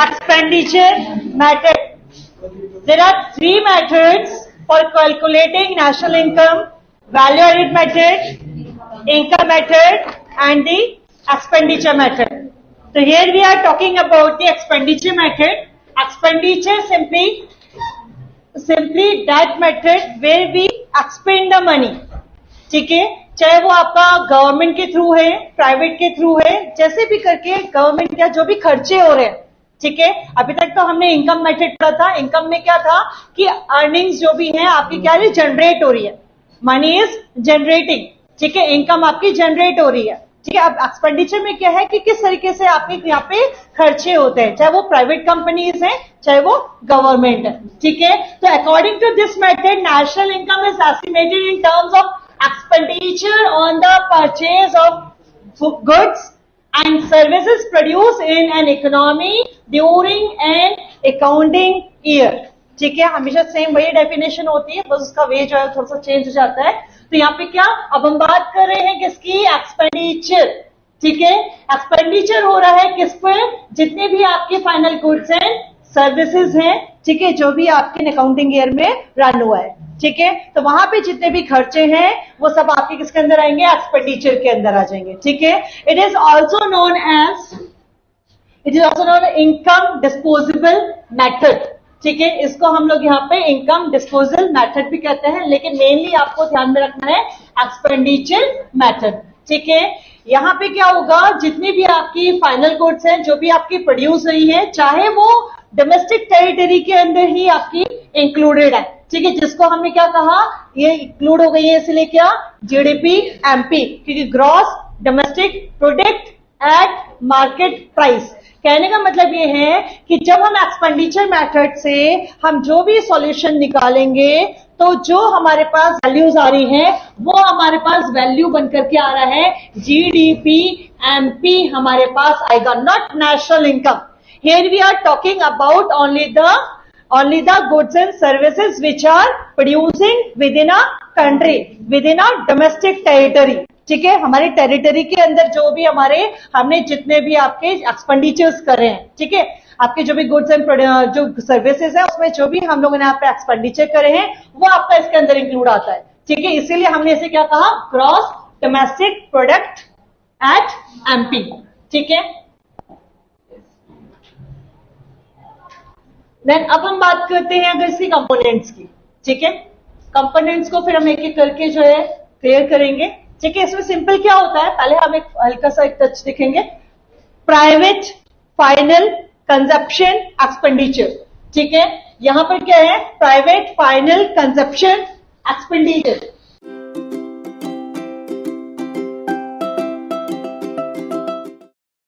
expenditure method. There are three methods for calculating national income: value added method, income method, and the expenditure method. So here we are talking about the expenditure method. Expenditure simply that method where we expend the money. ठीक है, चाहे वो आपका government के through है, private के through है, जैसे भी करके गवर्नमेंट का जो भी खर्चे हो रहे हैं. ठीक है, अभी तक तो हमने इनकम मेथड पढ़ा था. इनकम में क्या था कि अर्निंग्स जो भी है आपकी क्या है, जनरेट हो रही है. Money is generating. ठीक है, इनकम आपकी जनरेट हो रही है. ठीक है, अब एक्सपेंडिचर में क्या है कि किस तरीके से आपके यहाँ पे खर्चे होते हैं, चाहे वो प्राइवेट कंपनीज हैं, चाहे वो गवर्नमेंट है. ठीक है, तो according to this method national income is estimated in terms of expenditure on the purchase of goods and services produced in an economy during an accounting year. ठीक है, हमेशा सेम वही डेफिनेशन होती है, बस उसका वे जो है थोड़ा सा चेंज हो जाता है. तो यहाँ पे क्या अब हम बात कर रहे हैं किसकी, एक्सपेंडिचर. ठीक है, एक्सपेंडिचर हो रहा है किस पे, जितने भी आपके फाइनल गुड्स एंड सर्विसेज हैं. ठीक है, जो भी आपके अकाउंटिंग ईयर में रन हुआ है. ठीक है, तो वहां पे जितने भी खर्चे हैं वो सब आपके किसके अंदर आएंगे, एक्सपेंडिचर के अंदर आ जाएंगे. ठीक है, it is also known income disposable method. ठीक है, इसको हम लोग यहाँ पे इनकम डिस्पोजल मेथड भी कहते हैं, लेकिन मेनली आपको ध्यान में रखना है एक्सपेंडिचर मेथड. ठीक है, यहाँ पे क्या होगा, जितनी भी आपकी फाइनल गुड्स हैं जो भी आपकी प्रोड्यूस हुई है, चाहे वो डोमेस्टिक टेरिटरी के अंदर ही आपकी इंक्लूडेड है. ठीक है, जिसको हमने क्या कहा, ये इंक्लूड हो गई है, इसलिए क्या, जीडीपी एमपी, क्योंकि gross domestic product at market price. कहने का मतलब ये है कि जब हम एक्सपेंडिचर मेथड से हम जो भी सॉल्यूशन निकालेंगे तो जो हमारे पास वैल्यूज आ रही हैं वो हमारे पास वैल्यू बनकर के आ रहा है जीडीपी एमपी हमारे पास आएगा, not national income. Here we are talking about only the goods and services which are producing within a country, within a domestic territory. ठीक है, हमारे टेरिटरी के अंदर जो भी हमने जितने भी आपके एक्सपेंडिचर्स करे हैं. ठीक है, आपके जो भी गुड्स एंड जो सर्विसेज है उसमें जो भी हम लोगों ने यहाँ पे एक्सपेंडिचर करे हैं वो आपका इसके अंदर इंक्लूड आता है. ठीक है, इसीलिए हमने इसे क्या कहा, gross domestic product at MP. ठीक है, देन अब हम बात करते हैं अगर इसकी कंपोनेंट्स की. ठीक है, कंपोनेंट्स को फिर हम एक एक करके जो है क्लियर करेंगे. ठीक है, इसमें सिंपल क्या होता है, पहले हम एक हल्का सा एक टच देखेंगे. Private final consumption expenditure. ठीक है, यहां पर क्या है, प्राइवेट फाइनल कंजप्शन एक्सपेंडिचर.